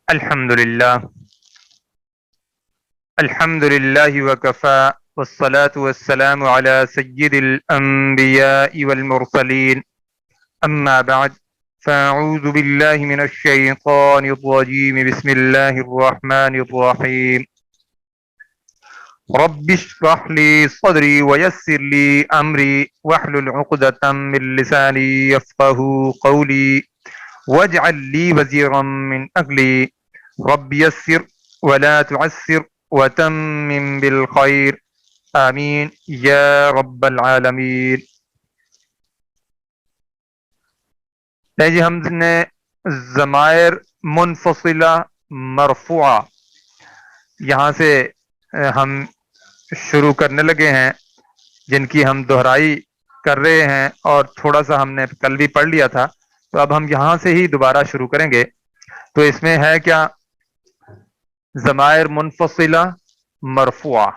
الحمدللہ الحمدللہ وکفى والصلاة والسلام على سید الانبیاء والمرسلین اما بعد فاعوذ باللہ من الشیطان الرجیم بسم اللہ الرحمن الرحیم رب اشرح لی صدری ویسر لی امری واحلل عقدۃ من لسانی یفقهوا قولی واجعل لی وزیرا من اہلی رب یسر ولا تعسر وتمم بالخیر آمین یا رب العالمین۔ جی ہم نے ضمائر منفصلہ مرفوعہ یہاں سے ہم شروع کرنے لگے ہیں، جن کی ہم دہرائی کر رہے ہیں، اور تھوڑا سا ہم نے کل بھی پڑھ لیا تھا، تو اب ہم یہاں سے ہی دوبارہ شروع کریں گے۔ تو اس میں ہے کیا؟ ضمائر منفصلہ مرفوعہ،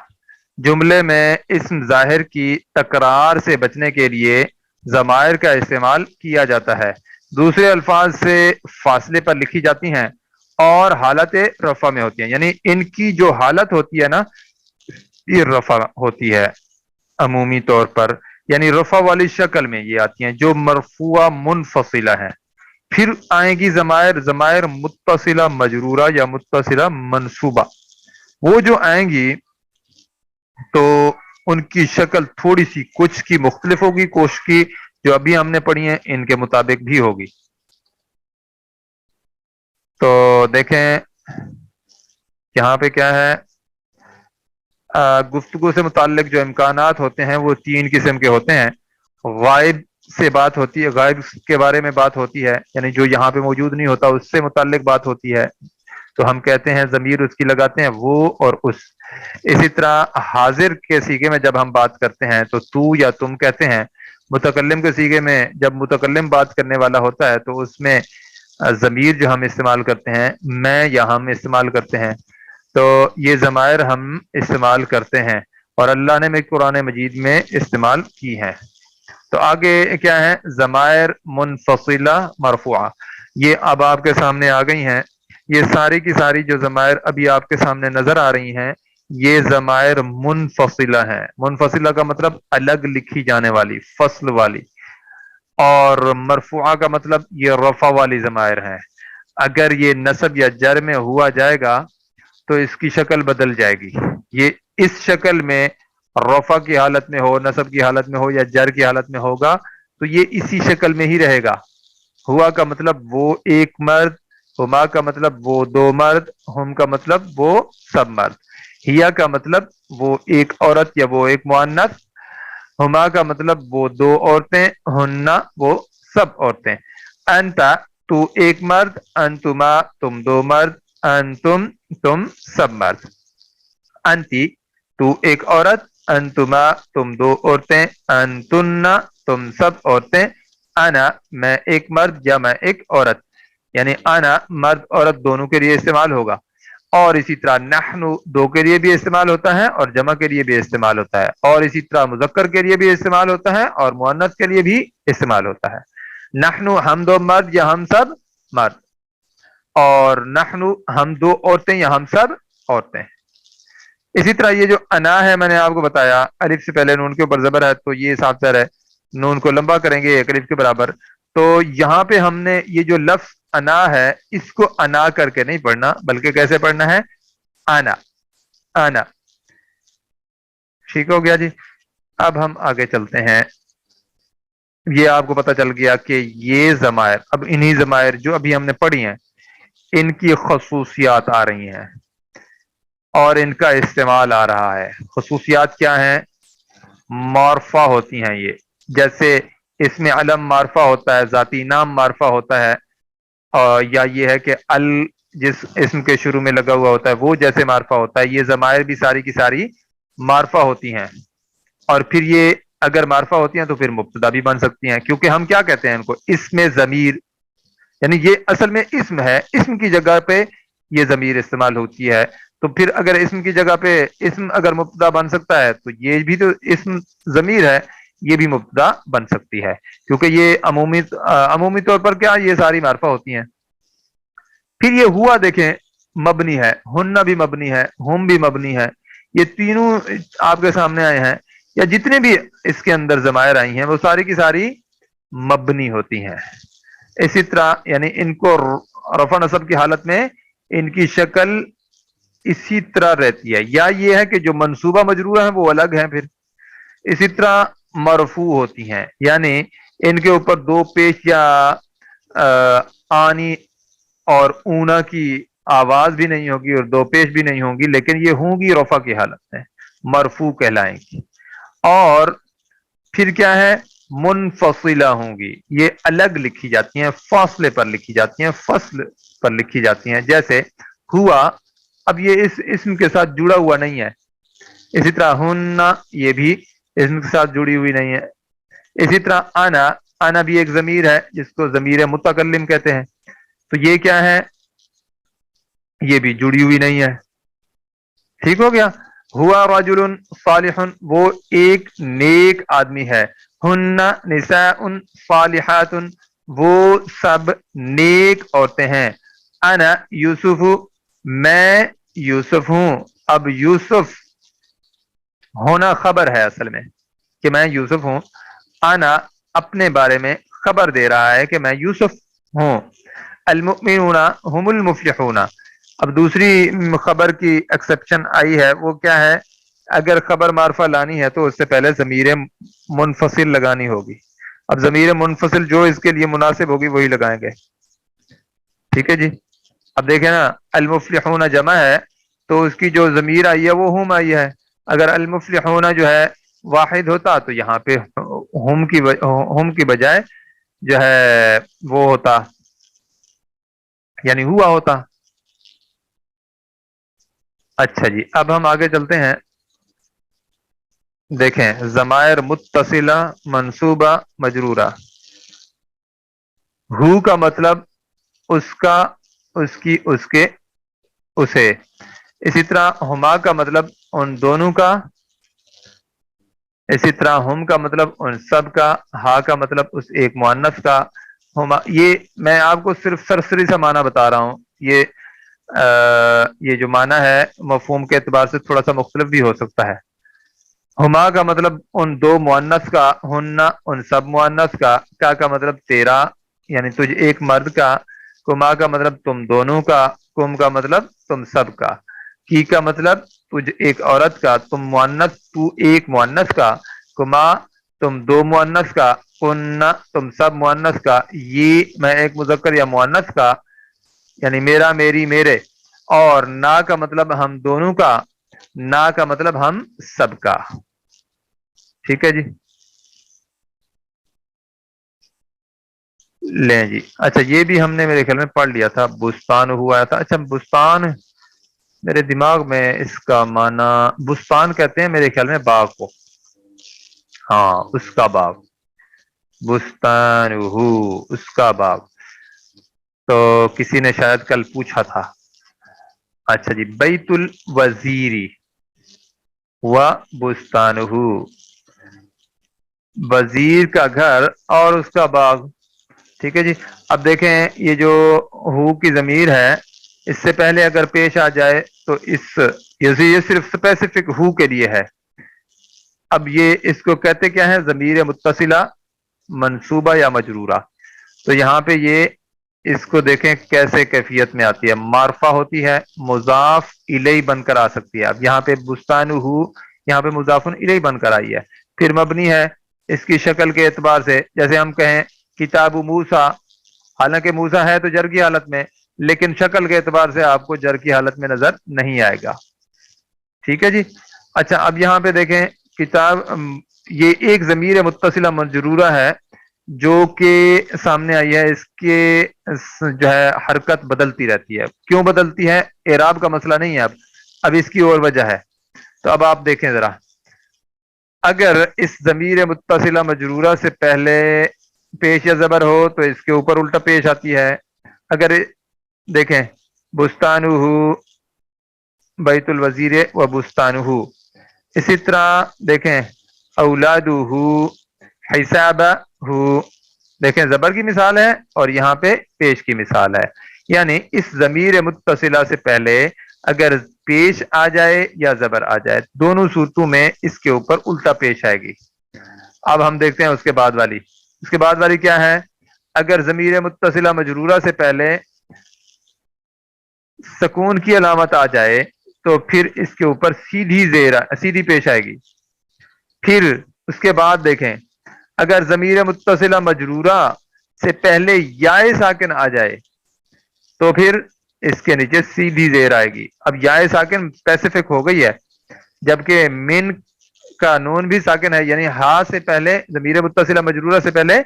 جملے میں اسم ظاہر کی تکرار سے بچنے کے لیے ضمائر کا استعمال کیا جاتا ہے، دوسرے الفاظ سے فاصلے پر لکھی جاتی ہیں اور حالت رفع میں ہوتی ہیں، یعنی ان کی جو حالت ہوتی ہے نا، یہ رفع ہوتی ہے عمومی طور پر، یعنی رفع والی شکل میں یہ آتی ہیں جو مرفوعہ منفصلہ ہیں۔ پھر آئیں گی ضمائر متصلہ مجرورہ یا متصلہ منصوبہ، وہ جو آئیں گی تو ان کی شکل تھوڑی سی کچھ کی مختلف ہوگی، کچھ کی جو ابھی ہم نے پڑھی ہیں ان کے مطابق بھی ہوگی۔ تو دیکھیں یہاں پہ کیا ہے، گفتگو سے متعلق جو امکانات ہوتے ہیں وہ تین قسم کے ہوتے ہیں۔ غائب سے بات ہوتی ہے، غائب کے بارے میں بات ہوتی ہے، یعنی جو یہاں پہ موجود نہیں ہوتا اس سے متعلق بات ہوتی ہے، تو ہم کہتے ہیں ضمیر اس کی لگاتے ہیں وہ اور اس۔ اسی طرح حاضر کے سیغے میں جب ہم بات کرتے ہیں تو تو یا تم کہتے ہیں۔ متکلم کے سیغے میں جب متکلم بات کرنے والا ہوتا ہے تو اس میں ضمیر جو ہم استعمال کرتے ہیں میں یا ہم استعمال کرتے ہیں، تو یہ ضمائر ہم استعمال کرتے ہیں اور اللہ نے قرآن مجید میں استعمال کی ہیں۔ تو آگے کیا ہے؟ ضمائر منفصلہ مرفوعہ، یہ اب آپ کے سامنے آ گئی ہیں۔ یہ ساری کی ساری جو ضمائر ابھی آپ کے سامنے نظر آ رہی ہیں یہ ضمائر منفصلہ ہیں۔ منفصلہ کا مطلب الگ لکھی جانے والی، فصل والی، اور مرفوعہ کا مطلب یہ رفع والی ضمائر ہیں۔ اگر یہ نصب یا جر میں ہوا جائے گا تو اس کی شکل بدل جائے گی، یہ اس شکل میں رفع کی حالت میں ہو، نصب کی حالت میں ہو یا جر کی حالت میں ہوگا تو یہ اسی شکل میں ہی رہے گا۔ ہوا کا مطلب وہ ایک مرد، ہما کا مطلب وہ دو مرد، ہم کا مطلب وہ سب مرد، ہیا کا مطلب وہ ایک عورت یا وہ ایک مؤنث، ہما کا مطلب وہ دو عورتیں، ہننا وہ سب عورتیں۔ انتا تو ایک مرد، انتما تم دو مرد، انتم تم سب مرد۔ انتی تو ایک عورت، انتما تم دو عورتیں، انتنا تم سب عورتیں۔ انا میں ایک مرد یا میں ایک عورت، یعنی انا مرد عورت دونوں کے لیے استعمال ہوگا، اور اسی طرح نحنو دو کے لیے بھی استعمال ہوتا ہے اور جمع کے لیے بھی استعمال ہوتا ہے، اور اسی طرح مذکر کے لیے بھی استعمال ہوتا ہے اور مؤنث کے لیے بھی استعمال ہوتا ہے۔ نحنو ہم دو مرد یا ہم سب مرد، اور نحنو ہم دو عورتیں یا ہم سب عورتیں۔ اسی طرح یہ جو انا ہے میں نے آپ کو بتایا الف سے پہلے نون کے اوپر زبر ہے تو یہ صاف ظاہر ہے نون کو لمبا کریں گے ایک الف کے برابر، تو یہاں پہ ہم نے یہ جو لفظ انا ہے اس کو انا کر کے نہیں پڑھنا بلکہ کیسے پڑھنا ہے؟ انا انا۔ ٹھیک ہو گیا جی؟ اب ہم آگے چلتے ہیں۔ یہ آپ کو پتہ چل گیا کہ یہ ضمائر، اب انہی ضمائر جو ابھی ہم نے پڑھی ہیں ان کی خصوصیات آ رہی ہیں اور ان کا استعمال آ رہا ہے۔ خصوصیات کیا ہیں؟ معرفہ ہوتی ہیں یہ، جیسے اس میں علم معرفہ ہوتا ہے، ذاتی نام معرفہ ہوتا ہے، اور یا یہ ہے کہ ال جس اسم کے شروع میں لگا ہوا ہوتا ہے وہ جیسے معرفہ ہوتا ہے، یہ ضمائر بھی ساری کی ساری معرفہ ہوتی ہیں۔ اور پھر یہ اگر معرفہ ہوتی ہیں تو پھر مبتدا بھی بن سکتی ہیں، کیونکہ ہم کیا کہتے ہیں ان کو؟ اسم ضمیر، یعنی یہ اصل میں اسم ہے، اسم کی جگہ پہ یہ ضمیر استعمال ہوتی ہے، تو پھر اگر اسم کی جگہ پہ اسم اگر مبتدا بن سکتا ہے تو یہ بھی تو اسم ضمیر ہے، یہ بھی مبتدا بن سکتی ہے، کیونکہ یہ عمومی طور پر کیا یہ ساری معرفہ ہوتی ہیں۔ پھر یہ ہوا دیکھیں مبنی ہے، ہن بھی مبنی ہے، ہم بھی مبنی ہے، یہ تینوں آپ کے سامنے آئے ہیں، یا جتنے بھی اس کے اندر ضمائر آئی ہیں وہ ساری کی ساری مبنی ہوتی ہیں. اسی طرح یعنی ان کو رفع نصب کی حالت میں ان کی شکل اسی طرح رہتی ہے، یا یہ ہے کہ جو منصوبہ مجرورہ ہیں وہ الگ ہیں. پھر اسی طرح مرفوع ہوتی ہیں، یعنی ان کے اوپر دو پیش یا آنی اور اونا کی آواز بھی نہیں ہوگی اور دو پیش بھی نہیں ہوگی، لیکن یہ ہوں گی رفع کی حالت میں، مرفوع کہلائیں گی. اور پھر کیا ہے، منفصلہ ہوں گی، یہ الگ لکھی جاتی ہیں، فاصلے پر لکھی جاتی ہیں، فصل پر لکھی جاتی ہیں. جیسے ہوا، اب یہ اس اسم کے ساتھ جڑا ہوا نہیں ہے. اسی طرح ہن، یہ بھی اسم کے ساتھ جڑی ہوئی نہیں ہے. اسی طرح انا، انا بھی ایک ضمیر ہے جس کو ضمیر متکلم کہتے ہیں، تو یہ کیا ہے، یہ بھی جڑی ہوئی نہیں ہے. ٹھیک ہو گیا. ہوا رجل صالح، وہ ایک نیک آدمی ہے. ہن نساء صالحات، وہ سب نیک عورتیں ہیں. انا یوسف، میں یوسف ہوں. اب یوسف ہونا خبر ہے اصل میں کہ میں یوسف ہوں. انا اپنے بارے میں خبر دے رہا ہے کہ میں یوسف ہوں. المؤمنون هم المفلحون، اب دوسری خبر کی ایکسپشن آئی ہے، وہ کیا ہے، اگر خبر معرفہ لانی ہے تو اس سے پہلے ضمیر منفصل لگانی ہوگی. اب ضمیر منفصل جو اس کے لیے مناسب ہوگی وہی لگائیں گے. ٹھیک ہے جی. اب دیکھیں نا، المفلحون جمع ہے تو اس کی جو ضمیر آئی ہے وہ ہم آئی ہے. اگر المفلحون جو ہے واحد ہوتا تو یہاں پہ ہم کی بجائے جو ہے وہ ہوتا، یعنی ہوا ہوتا. اچھا جی، اب ہم آگے چلتے ہیں. دیکھیں ضمائر متصلہ، منصوبہ، مجرورہ. ہو کا مطلب اس کا، اس کی، اس کے، اسے. اسی طرح ہما کا مطلب ان دونوں کا. اسی طرح ہم کا مطلب ان سب کا. ہا کا مطلب اس ایک مؤنث کا. ہما، یہ میں آپ کو صرف سرسری سا معنی بتا رہا ہوں، یہ جو معنی ہے مفہوم کے اعتبار سے تھوڑا سا مختلف بھی ہو سکتا ہے. ہما کا مطلب ان دو مؤنث کا. ہن ان سب مؤنث کا. کا مطلب تیرا، یعنی تجھ ایک مرد کا. کما کا مطلب تم دونوں کا. کم کا مطلب تم سب کا. کی کا مطلب تجھ ایک عورت کا. تم مؤنث، تو ایک مؤنث کا. کما تم دو مؤنث کا. کن تم سب مؤنث کا. یہ میں ایک مذکر یا مؤنث کا، یعنی میرا، میری، میرے. اور نا کا مطلب ہم دونوں کا. نا کا مطلب ہم سب کا. ٹھیک ہے جی. لیں جی. اچھا یہ بھی ہم نے میرے خیال میں پڑھ لیا تھا، بستان ہوا تھا. اچھا بستان، میرے دماغ میں اس کا معنی بستان کہتے ہیں میرے خیال میں باغ کو. ہاں اس کا باغ، بستان ہو اس کا باغ. تو کسی نے شاید کل پوچھا تھا. اچھا جی، بیت الوزیری و بستان ہو، وزیر کا گھر اور اس کا باغ. ٹھیک ہے جی. اب دیکھیں یہ جو ہو کی ضمیر ہے، اس سے پہلے اگر پیش آ جائے تو یہ صرف اسپیسیفک ہو کے لیے ہے. اب یہ اس کو کہتے کیا ہے، ضمیر متصلہ، منصوبہ یا مجرورہ. تو یہاں پہ یہ اس کو دیکھیں کیسے کیفیت میں آتی ہے. معرفہ ہوتی ہے، مضاف الیہ بن کر آ سکتی ہے. اب یہاں پہ بستان ہو، یہاں پہ مضاف الیہ بن کر آئی ہے. پھر مبنی ہے اس کی شکل کے اعتبار سے. جیسے ہم کہیں کتاب موسیٰ، حالانکہ موسیٰ ہے تو جر کی حالت میں، لیکن شکل کے اعتبار سے آپ کو جر کی حالت میں نظر نہیں آئے گا. ٹھیک ہے جی. اچھا اب یہاں پہ دیکھیں کتاب، یہ ایک ضمیر متصلہ مجرورہ ہے جو کہ سامنے آئی ہے. اس کے جو ہے حرکت بدلتی رہتی ہے. کیوں بدلتی ہے؟ اعراب کا مسئلہ نہیں ہے. اب اس کی اور وجہ ہے. تو اب آپ دیکھیں ذرا، اگر اس ضمیر متصلہ مجرورہ سے پہلے پیش یا زبر ہو تو اس کے اوپر الٹا پیش آتی ہے. اگر دیکھیں بستانہ، بیت الوزیر و بستانہ. اسی طرح دیکھیں اولادہ، حسابہ. دیکھیں زبر کی مثال ہے اور یہاں پہ پیش کی مثال ہے. یعنی اس ضمیر متصلہ سے پہلے اگر پیش آ جائے یا زبر آ جائے، دونوں صورتوں میں اس کے اوپر الٹا پیش آئے گی۔ اب ہم دیکھتے ہیں اس کے بعد والی کیا ہے؟ اگر ضمیر متصلہ مجرورہ سے پہلے سکون کی علامت آ جائے تو پھر اس کے اوپر سیدھی پیش آئے گی۔ پھر اس کے بعد دیکھیں، اگر ضمیر متصلہ مجرورہ سے پہلے یا ساکن آ جائے تو پھر اس کے نیچے سیدھی زیر آئے گی۔ اب یا ساکن اسپیسیفک ہو گئی ہے، جبکہ من کا نون بھی ساکن ہے، یعنی ہا سے پہلے ضمیر متصلہ مجرورہ سے پہلے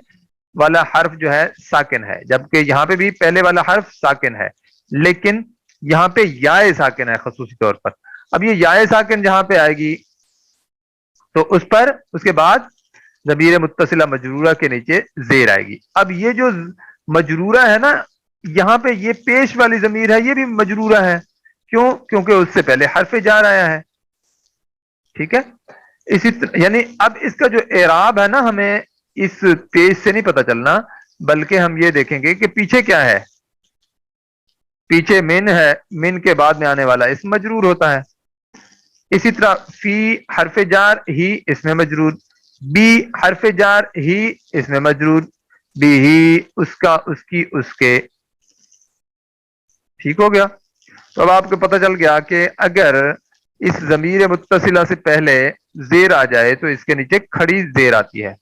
والا حرف جو ہے ساکن ہے، جبکہ یہاں پہ بھی پہلے والا حرف ساکن ہے، لیکن یہاں پہ یا ساکن ہے خصوصی طور پر۔ اب یہ یا ساکن جہاں پہ آئے گی تو اس کے بعد ضمیر متصلہ مجرورہ کے نیچے زیر آئے گی۔ اب یہ جو مجرورہ ہے نا، یہاں پہ یہ پیش والی ضمیر ہے، یہ بھی مجرورہ ہے۔ کیوں؟ کیونکہ اس سے پہلے حرف جار آیا ہے۔ ٹھیک ہے، یعنی اب اس کا جو اعراب ہے نا، ہمیں اس پیش سے نہیں پتہ چلنا، بلکہ ہم یہ دیکھیں گے کہ پیچھے کیا ہے۔ پیچھے من ہے، من کے بعد میں آنے والا اسم مجرور ہوتا ہے۔ اسی طرح فی حرف جار ہی اس میں مجرور، بی حرف جار ہی اس میں مجرور، بی ہی اس کا، اس کی، اس کے۔ ٹھیک ہو گیا؟ تو اب آپ کو پتہ چل گیا کہ اگر اس ضمیر متصلہ سے پہلے زیر آ جائے تو اس کے نیچے کھڑی زیر آتی ہے۔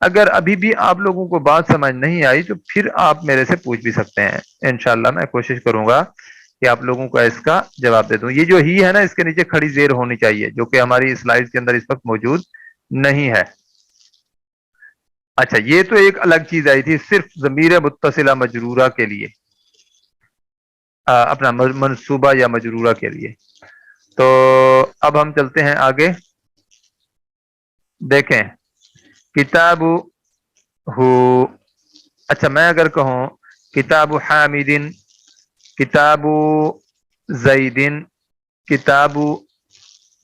اگر ابھی بھی آپ لوگوں کو بات سمجھ نہیں آئی تو پھر آپ میرے سے پوچھ بھی سکتے ہیں، انشاءاللہ میں کوشش کروں گا کہ آپ لوگوں کو اس کا جواب دے دوں۔ یہ جو ہی ہے نا، اس کے نیچے کھڑی زیر ہونی چاہیے، جو کہ ہماری سلائیڈ کے اندر اس وقت موجود نہیں ہے۔ اچھا، یہ تو ایک الگ چیز آئی تھی صرف ضمیر متصلہ مجرورہ کے لیے، اپنا منصوبہ یا مجرورہ کے لیے۔ تو اب ہم چلتے ہیں آگے، دیکھیں کتاب ہو۔ اچھا، میں اگر کہوں کتاب حامدن، کتاب زیدن، کتاب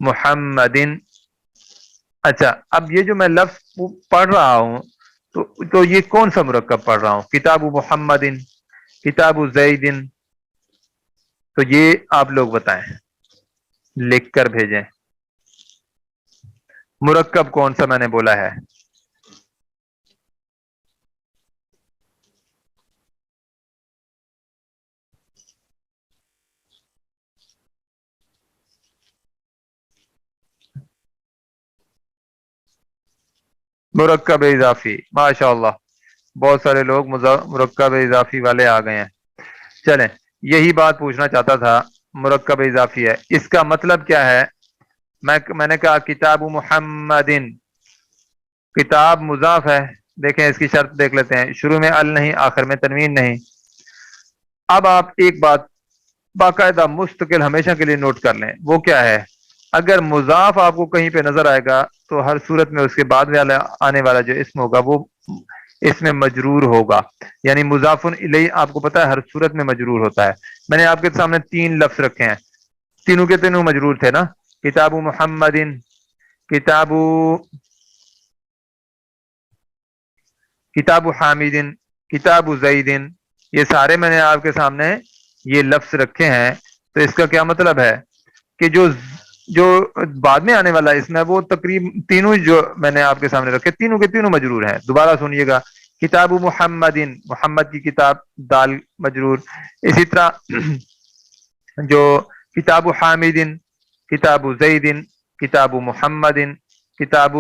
محمدن، اچھا اب یہ جو میں لفظ پڑھ رہا ہوں تو یہ کون سا مرکب پڑھ رہا ہوں؟ کتاب محمدن، کتاب زیدن، تو یہ آپ لوگ بتائیں، لکھ کر بھیجیں مرکب کون سا میں نے بولا ہے۔ مرکب اضافی، ماشاء اللہ، بہت سارے لوگ مرکب اضافی والے آ گئے ہیں۔ چلیں، یہی بات پوچھنا چاہتا تھا، مرکب اضافی ہے، اس کا مطلب کیا ہے؟ میں نے کہا کتاب محمدن، کتاب مضاف ہے، دیکھیں اس کی شرط دیکھ لیتے ہیں، شروع میں ال نہیں، آخر میں تنوین نہیں۔ اب آپ ایک بات باقاعدہ مستقل ہمیشہ کے لیے نوٹ کر لیں، وہ کیا ہے؟ اگر مضاف آپ کو کہیں پہ نظر آئے گا تو ہر صورت میں اس کے بعد آنے والا جو اسم ہوگا وہ اس میں مجرور ہوگا، یعنی مضاف الیہ آپ کو پتا ہے ہر صورت میں مجرور ہوتا ہے۔ میں نے آپ کے سامنے 3 لفظ رکھے ہیں، تینوں کے تینوں مجرور تھے نا، کتاب محمدن، کتاب حامدن، کتاب زیدن، یہ سارے میں نے آپ کے سامنے یہ لفظ رکھے ہیں۔ تو اس کا کیا مطلب ہے کہ جو بعد میں آنے والا اسم ہے وہ تقریباً تینوں جو میں نے آپ کے سامنے رکھے تینوں کے تینوں مجرور ہیں۔ دوبارہ سنیے گا، کتاب محمدن، محمد کی کتاب، دال مجرور۔ اسی طرح جو کتاب حامدن، کتاب زیدن، کتاب محمدن، کتاب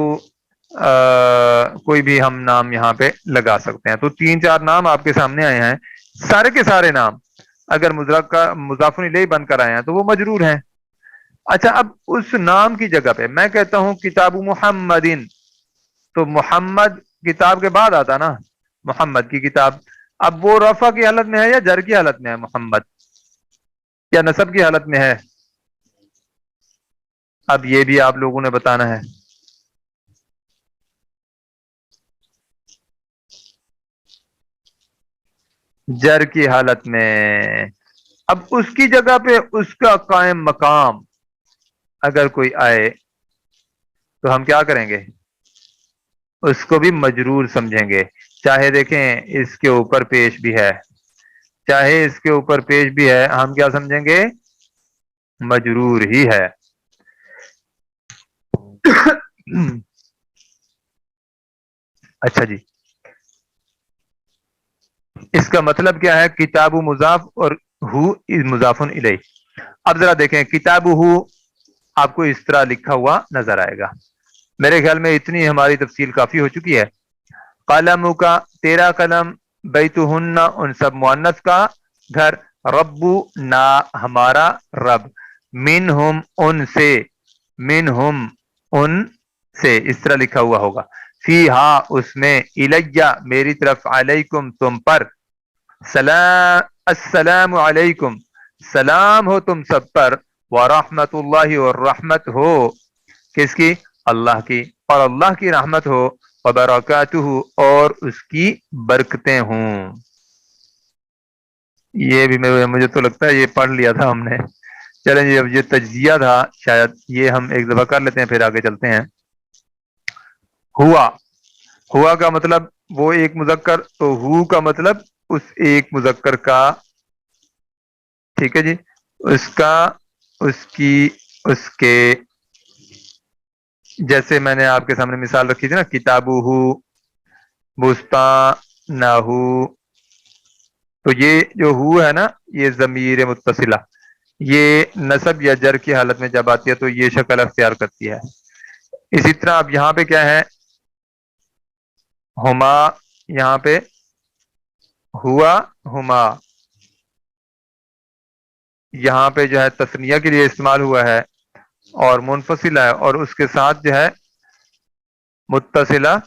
کوئی بھی ہم نام یہاں پہ لگا سکتے ہیں۔ تو 3-4 نام آپ کے سامنے آئے ہیں، سارے کے سارے نام اگر مضاف الیہ بن کر آئے ہیں تو وہ مجرور ہیں۔ اچھا، اب اس نام کی جگہ پہ میں کہتا ہوں کتاب محمدن، تو محمد کتاب کے بعد آتا نا، محمد کی کتاب، اب وہ رفع کی حالت میں ہے یا جر کی حالت میں ہے محمد، یا نصب کی حالت میں ہے؟ اب یہ بھی آپ لوگوں نے بتانا ہے۔ جر کی حالت میں۔ اب اس کی جگہ پہ اس کا قائم مقام اگر کوئی آئے تو ہم کیا کریں گے؟ اس کو بھی مجرور سمجھیں گے، چاہے دیکھیں اس کے اوپر پیش بھی ہے، چاہے اس کے اوپر پیش بھی ہے ہم کیا سمجھیں گے؟ مجرور ہی ہے۔ اچھا جی، اس کا مطلب کیا ہے؟ کتاب مضاف اور ہو مضاف الیہ۔ اب ذرا دیکھیں، کتاب ہو آپ کو اس طرح لکھا ہوا نظر آئے گا۔ میرے خیال میں اتنی ہماری تفصیل کافی ہو چکی ہے۔ قلم کا، تیرا قلم، بیتہن ان سب مؤنث کا گھر، ربو نا ہمارا رب، منہم ان سے، منہم ان سے، اس طرح لکھا ہوا ہوگا۔ فی ہا اس میں، الیہ میری طرف، علیکم تم پر، سلام السلام علیکم سلام ہو تم سب پر، ورحمت اللہ اور رحمت ہو کس کی؟ اللہ کی، اور اللہ کی رحمت ہو، وبرکاتہ اور اس کی برکتیں ہوں۔ یہ بھی مجھے تو لگتا ہے یہ پڑھ لیا تھا ہم نے۔ چلیں جی، اب یہ تجزیہ تھا، شاید یہ ہم ایک دفعہ کر لیتے ہیں پھر آگے چلتے ہیں۔ ہوا، ہوا کا مطلب وہ ایک مذکر، تو ہو کا مطلب اس ایک مذکر کا، ٹھیک ہے جی، اس کا، اس کی، اس کے، جیسے میں نے آپ کے سامنے مثال رکھی تھی نا، کتابو ہو، بستان ہو، تو یہ جو ہو ہے نا، یہ ضمیر متصلہ، یہ نصب یا جر کی حالت میں جب آتی ہے تو یہ شکل اختیار کرتی ہے۔ اسی طرح اب یہاں پہ کیا ہے؟ ہما، یہاں پہ ہوا، ہما، یہاں پہ جو ہے تثنیہ کے لیے استعمال ہوا ہے اور منفصلہ ہے، اور اس کے ساتھ جو ہے متصلہ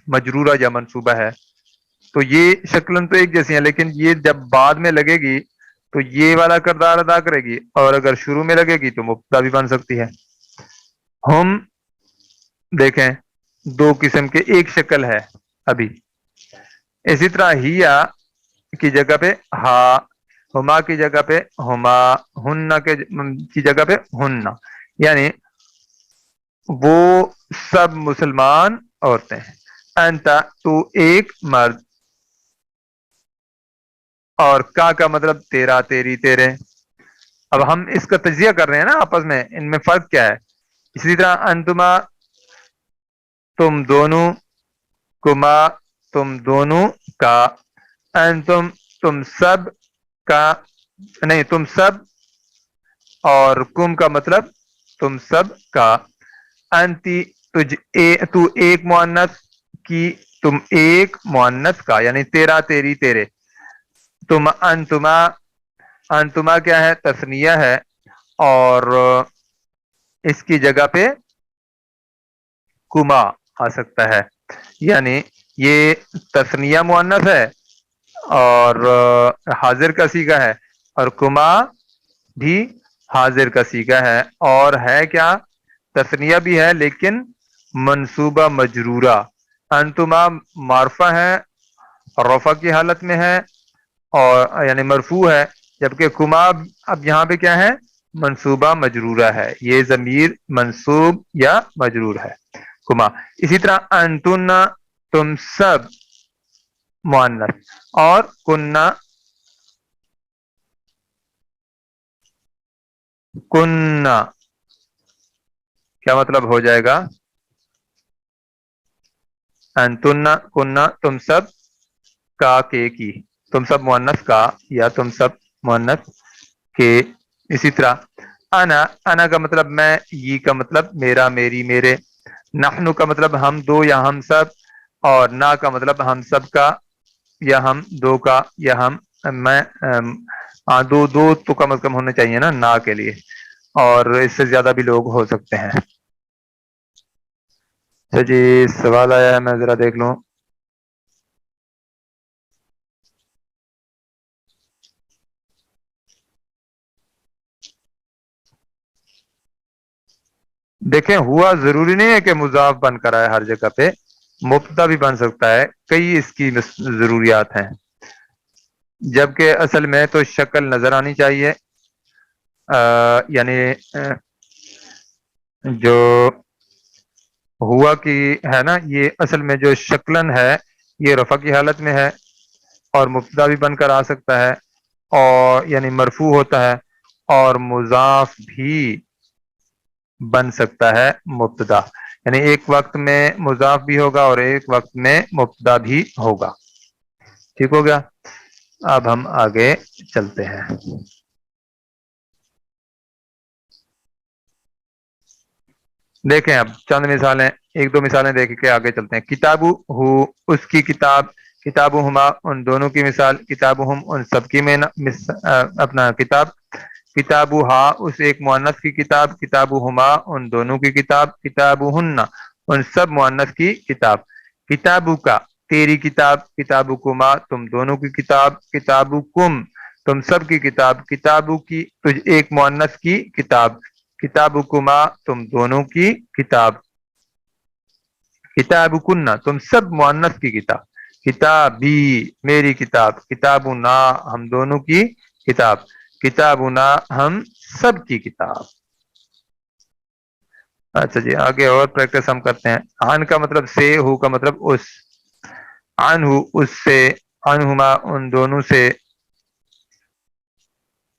مجرورہ یا منصوبہ ہے۔ تو یہ شکلن تو ایک جیسی ہیں، لیکن یہ جب بعد میں لگے گی تو یہ والا کردار ادا کرے گی، اور اگر شروع میں لگے گی تو مبتدا بھی بن سکتی ہے۔ ہم دیکھیں دو قسم کے، ایک شکل ہے ابھی، اسی طرح ہیا کی جگہ پہ ہا، ہما کی جگہ پہ ہما، ہن کی جگہ پہ ہن، یعنی وہ سب مسلمان عورتیں ہیں۔ انتا تو ایک مرد، اور کا مطلب تیرا، تیری، تیرے۔ اب ہم اس کا تجزیہ کر رہے ہیں نا آپس میں، ان میں فرق کیا ہے؟ اسی طرح انتما تم دونوں، کما تم دونوں کا، انتم تم سب کا، نہیں تم سب، اور کم کا مطلب تم سب کا، انتی تو ایک مؤنث کی، تم ایک مؤنث کا، یعنی تیرا، تیری، تیرے۔ تم انتما، انتما کیا ہے؟ تثنیہ ہے، اور اس کی جگہ پہ کما آ سکتا ہے، یعنی یہ تثنیہ مؤنث ہے اور حاضر کا صیغہ ہے، اور کما بھی حاضر کا صیغہ ہے، اور ہے کیا؟ تثنیہ بھی ہے لیکن منصوبہ مجرورہ۔ انتما معرفہ ہے، رفع کی حالت میں ہے، اور یعنی مرفوع ہے، جبکہ کما اب یہاں پہ کیا ہے؟ منصوبہ مجرورہ ہے، یہ ضمیر منصوب یا مجرور ہے کما۔ اسی طرح انتن تم سب مؤنث، اور کننا، کننا کیا مطلب ہو جائے گا؟ انتن کننا تم سب، کا کے کی، تم سب مؤنث کا یا تم سب مؤنث کے۔ اسی طرح انا، انا کا مطلب میں، یہ کا مطلب میرا، میری، میرے، نحنو کا مطلب ہم دو یا ہم سب، اور نا کا مطلب ہم سب کا یا ہم دو کا یا ہم، میں دو دو تو کم از کم ہونے چاہیے نا نا کے لیے، اور اس سے زیادہ بھی لوگ ہو سکتے ہیں۔ اچھا جی، سوال آیا ہے، میں ذرا دیکھ لوں۔ دیکھیں ہوا ضروری نہیں ہے کہ مضاف بن کر آئے ہر جگہ پہ، مبتدا بھی بن سکتا ہے، کئی اس کی ضروریات ہیں، جبکہ اصل میں تو شکل نظر آنی چاہیے، یعنی جو ہوا کی ہے نا، یہ اصل میں جو شکلن ہے یہ رفع کی حالت میں ہے، اور مبتدا بھی بن کر آ سکتا ہے، اور یعنی مرفوع ہوتا ہے، اور مضاف بھی بن سکتا ہے مبتدا، یعنی ایک وقت میں مضاف بھی ہوگا اور ایک وقت میں مبتدا بھی ہوگا۔ ٹھیک ہو گیا؟ اب ہم آگے چلتے ہیں۔ دیکھیں اب چند مثالیں، ایک دو مثالیں دیکھ کے آگے چلتے ہیں۔ کتابو ہو، اس کی کتاب، کتابو ہما، ان دونوں کی مثال، کتابو ہم، ان سب کی اپنا کتاب، کتابو ہا، اس ایک مؤنث کی کتاب، کتابو ہما، ان دونوں کی کتاب، کتابو ہن، ان سب مؤنث کی کتاب، کتابو کا، تیری کتاب، کتابو کما، تم دونوں کی کتاب، کتابو کم، تم سب کی کتاب، کتابو کی، تجھ ایک مؤنث کی کتاب، کتابکما، تم دونوں کی کتاب، کتابکنہ، تم سب مؤنث کی کتاب، کتابی، میری کتاب، کتابنا، ہم دونوں کی کتاب، کتابنا، ہم سب کی کتاب۔ اچھا جی، آگے اور پریکٹس ہم کرتے ہیں۔ عن کا مطلب سے، ہو کا مطلب اس، عنہ اس سے، عنہما ان دونوں سے،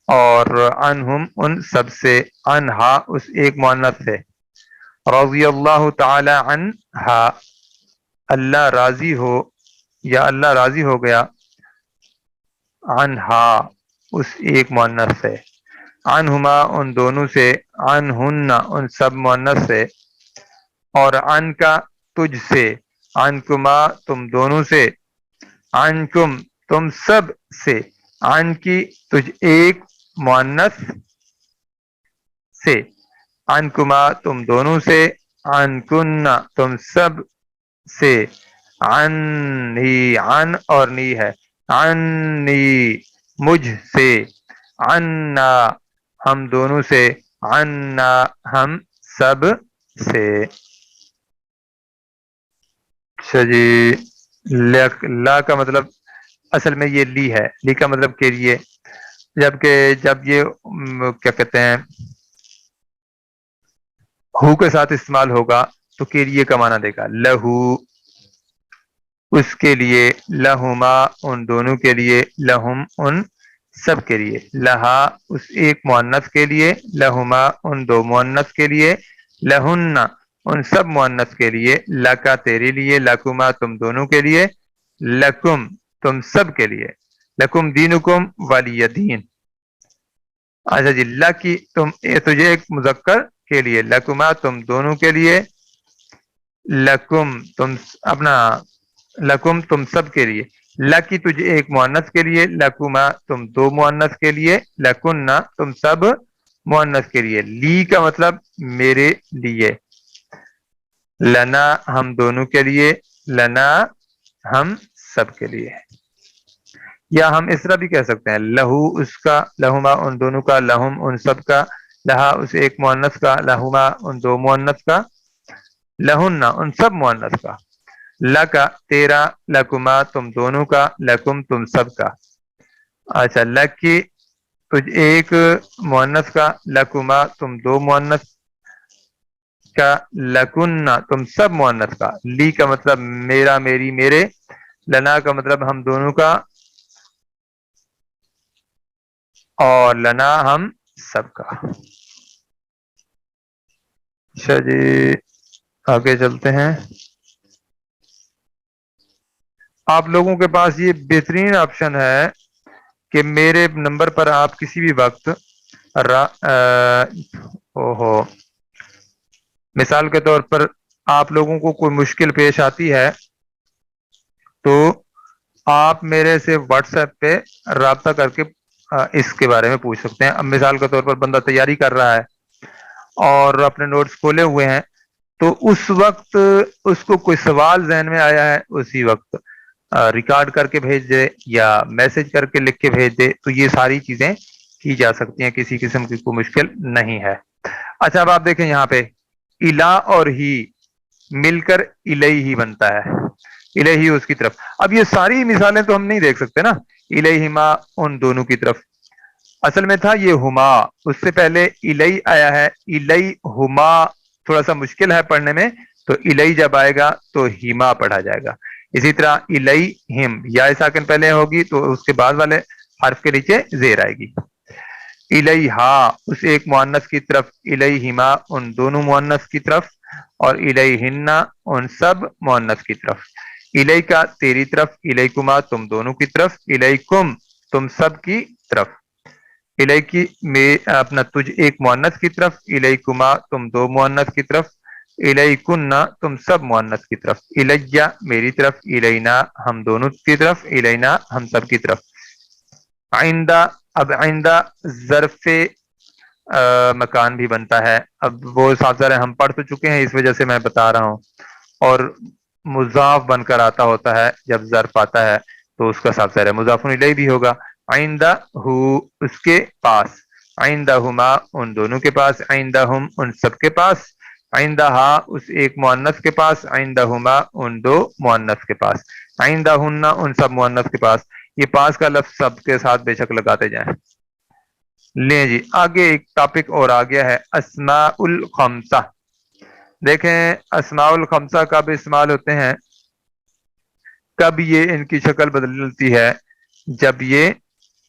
اور عنہم ان سب سے، عنہا اس ایک مؤنث سے، رضی اللہ تعالی عنہا اللہ راضی ہو یا اللہ راضی ہو گیا، عنہا اس ایک مؤنث سے، عنہما ان دونوں سے، عنہن ان سب مؤنث سے، اور عن کا تجھ سے، عنکما تم دونوں سے، عنکم تم سب سے، عن کی تجھ ایک مؤنث سے، عنکما تم دونوں سے، عنکن تم سب سے، عنی عن اور نی ہے، عنی مجھ سے، عنا ہم دونوں سے، عنا ہم سب سے۔ اچھا جی، لا کا مطلب اصل میں یہ لی ہے، لی کا مطلب کے لیے، جبکہ جب یہ کیا کہتے ہیں ہو کے ساتھ استعمال ہوگا تو کے لیے کا معنی دے گا، لہو اس کے لیے، لہما ان دونوں کے لیے، لہم ان سب کے لیے، لہا اس ایک مؤنث کے لیے، لہما ان دو مؤنث کے لیے، لہن ان سب مؤنث کے لیے، لکا تیرے لیے، لکما تم دونوں کے لیے، لکم تم سب کے لیے، لکم دینکم ولی دین۔ اچھا جی، لکی تم تجھے ایک مذکر کے لیے، لکما تم دونوں کے لیے، لکم تم اپنا، لکم تم سب کے لیے، لکی تجھے ایک مؤنث کے لیے، لکما تم دو مؤنث کے لیے، لکنہ تم سب مؤنث کے لیے، لی کا مطلب میرے لیے، لنا ہم دونوں کے لیے، لنا ہم سب کے لیے۔ یا ہم اس طرح بھی کہہ سکتے ہیں، لہو اس کا، لہما ان دونوں کا، لہم ان سب کا، لہا اس ایک مؤنث کا، لہما ان دو مؤنث کا، لہن ان سب مؤنث کا، لکا تیرا، لکما تم دونوں کا، لکم تم سب کا۔ اچھا، لکی تجھ ایک مؤنث کا، لکما تم دو مؤنث کا، لکن تم سب مؤنث کا، لی کا مطلب میرا، میری، میرے، لنا کا مطلب ہم دونوں کا، اور لنا ہم سب کا۔ اچھا جی، آگے چلتے ہیں۔ آپ لوگوں کے پاس یہ بہترین آپشن ہے کہ میرے نمبر پر آپ کسی بھی وقت مثال کے طور پر آپ لوگوں کو کوئی مشکل پیش آتی ہے تو آپ میرے سے واٹس ایپ پہ رابطہ کر کے اس کے بارے میں پوچھ سکتے ہیں۔ اب مثال کے طور پر بندہ تیاری کر رہا ہے اور اپنے نوٹس کھولے ہوئے ہیں، تو اس وقت اس کو کوئی سوال ذہن میں آیا ہے، اسی وقت ریکارڈ کر کے بھیج دے یا میسج کر کے لکھ کے بھیج دے، تو یہ ساری چیزیں کی جا سکتی ہیں، کسی قسم کی کوئی مشکل نہیں ہے۔ اچھا، اب آپ دیکھیں یہاں پہ الا اور ہی مل کر الیہ بنتا ہے، الیہ اس کی طرف۔ اب یہ ساری مثالیں تو ہم نہیں دیکھ سکتے نا، الیہما ان دونوں کی طرف، اصل میں تھا یہ ہما، اس سے پہلے الی آیا ہے، الیہما تھوڑا سا مشکل ہے پڑھنے میں، تو الی جب آئے گا تو ہما پڑھا جائے گا، اسی طرح الیہم یا ساکن پہلے ہوگی تو اس کے بعد والے حرف کے نیچے زیر آئے گی. الیہا اس ایک مؤنث کی طرف، الیہما ان دونوں مؤنث کی طرف، اور الیہن ان سب مؤنث کی طرف. الیکا تیری طرف، الیکما تم دونوں کی طرف، الیکم تم سب کی طرف. الیکی میں اپنا تجھ ایک مؤنث کی طرف، الیکما تم دو مؤنث کی طرف، الیکن تم سب مؤنث کی طرف، الیہ میری طرف، الینا ہم دونوں کی طرف، الینا ہم سب کی طرف. آئندہ اب آئندہ ظرف مکان بھی بنتا ہے. اب وہ صاحب ذرا ہم پڑھ تو چکے ہیں، اس وجہ سے میں بتا رہا ہوں. اور مضاف بن کر آتا ہوتا ہے جب ظرف آتا ہے تو اس کا صاحب ذرا مضاف الیہ بھی ہوگا. آئندہ ہو اس کے پاس، آئندہ ہما ان دونوں کے پاس، آئندہ ہم ان سب کے پاس، آئندہ ہا اس ایک مؤنث کے پاس، آئندہ ہما ان دو مؤنث کے پاس، آئندہ ہن ان سب مؤنث کے پاس. یہ پاس کا لفظ سب کے ساتھ بے شک لگاتے جائیں. لیں جی آگے ایک ٹاپک اور آ گیا ہے اسماء الخمسہ. دیکھیں اسماء الخمسہ کب استعمال ہوتے ہیں، کب یہ ان کی شکل بدلتی ہے، جب یہ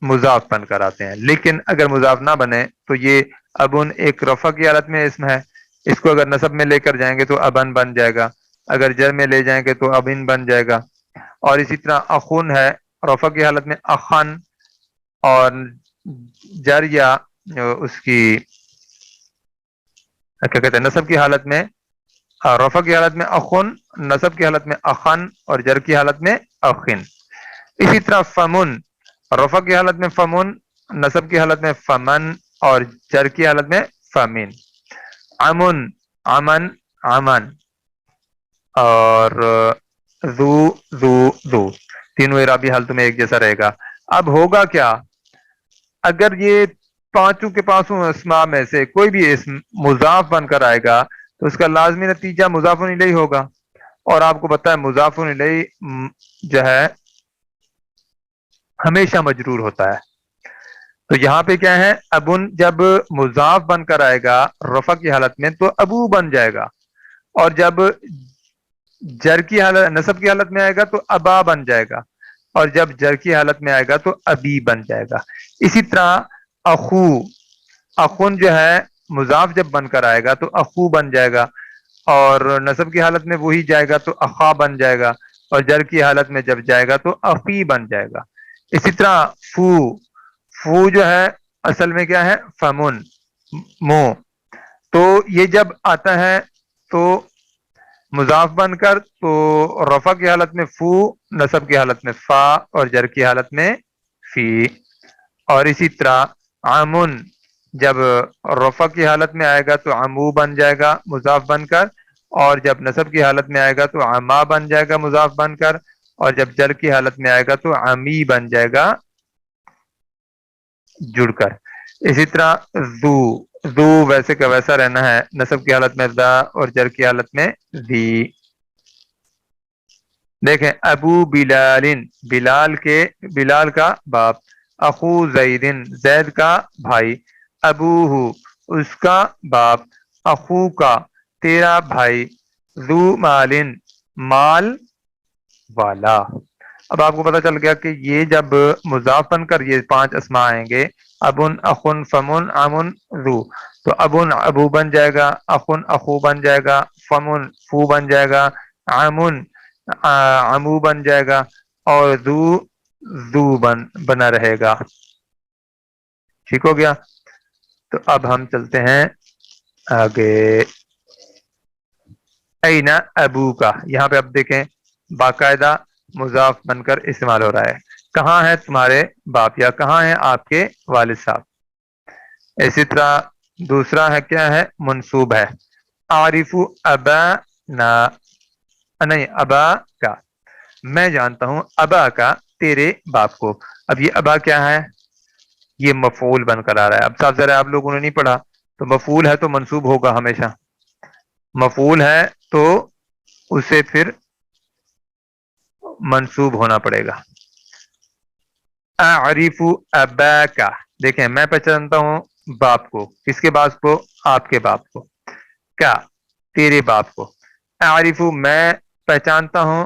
مضاف بن کر آتے ہیں. لیکن اگر مضاف نہ بنے تو یہ ابن ایک رفع کی حالت میں اسم ہے، اس کو اگر نصب میں لے کر جائیں گے تو ابن بن جائے گا، اگر جر میں لے جائیں گے تو ابن بن جائے گا. اور اسی طرح اخن ہے رفع کی حالت میں اخن، اور جر یا اس کی کیا کہتے ہیں نصب کی حالت میں رفع کی حالت میں اخن، نصب کی حالت میں اخن، اور جر کی حالت میں اخن. اسی طرح فمن رفع کی حالت میں فمن، نصب کی حالت میں فمن، اور جر کی حالت میں فمن. امن امن امن، اور ذو ذو ذو، تینوں اعرابی حالتوں میں ایک جیسا رہے گا. اب ہوگا کیا اگر یہ پانچوں کے پانچوں اسماء میں سے کوئی بھی اسم مضاف بن کر آئے گا تو اس کا لازمی نتیجہ مضاف الیہ ہوگا. اور آپ کو پتہ ہے مضاف الیہ جو ہے ہمیشہ مجرور ہوتا ہے. تو یہاں پہ کیا ہے ابن جب مضاف بن کر آئے گا رفع کی حالت میں تو ابو بن جائے گا، اور جب جر کی حالت نصب کی حالت میں آئے گا تو ابا بن جائے گا، اور جب جر کی حالت میں آئے گا تو ابی بن جائے گا. اسی طرح اخو اخن جو ہے مضاف جب بن کر آئے گا تو اخو بن جائے گا، اور نصب کی حالت میں وہی جائے گا تو اخا بن جائے گا، اور جر کی حالت میں جب جائے گا تو اخی بن جائے گا. اسی طرح فو فو جو ہے اصل میں کیا ہے فمن منہ، تو یہ جب آتا ہے تو مضاف بن کر تو رفع کی حالت میں فو، نصب کی حالت میں فا، اور جر کی حالت میں فی. اور اسی طرح آمن جب رفع کی حالت میں آئے گا تو عمو بن جائے گا مضاف بن کر، اور جب نصب کی حالت میں آئے گا تو عما بن جائے گا مضاف بن کر، اور جب جر کی حالت میں آئے گا تو عمی بن جائے گا جڑ کر. اسی طرح ذو ذو ویسے کا ویسا رہنا ہے، نصب کی حالت میں ذا، اور جر کی حالت میں ذی. دیکھیں ابو بلال بلال کے بلال کا باپ، اخو زیدن زید کا بھائی، ابوہ اس کا باپ، اخو کا تیرا بھائی، ذو مال مال والا. اب آپ کو پتا چل گیا کہ یہ جب مضاف بن کر یہ پانچ اسماء آئیں گے ابن اخن فمن امن ذو، تو ابن ابو بن جائے گا، اخن اخو بن جائے گا، فمن فو بن جائے گا، امن عمو بن جائے گا، اور ذو ذو بنا رہے گا. ٹھیک ہو گیا. تو اب ہم چلتے ہیں آگے. اینا ابو کا، یہاں پہ اب دیکھیں باقاعدہ مضاف بن کر استعمال ہو رہا ہے. کہاں ہے تمہارے باپ، یا کہاں ہیں آپ کے والد صاحب. اسی طرح دوسرا ہے کیا ہے منصوب ہے، عارف ابا نا نہیں ابا کا، میں جانتا ہوں ابا کا تیرے باپ کو. اب یہ ابا کیا ہے، یہ مفعول بن کر آ رہا ہے. اب صاحب ذرا آپ لوگوں نے نہیں پڑھا تو مفعول ہے تو منصوب ہوگا ہمیشہ، مفعول ہے تو اسے پھر منصوب ہونا پڑے گا. اعرف اباک، دیکھیں میں پہچانتا ہوں باپ کو، کس کے باپ کو، آپ کے باپ کو، کیا تیرے باپ کو. اعرف میں پہچانتا ہوں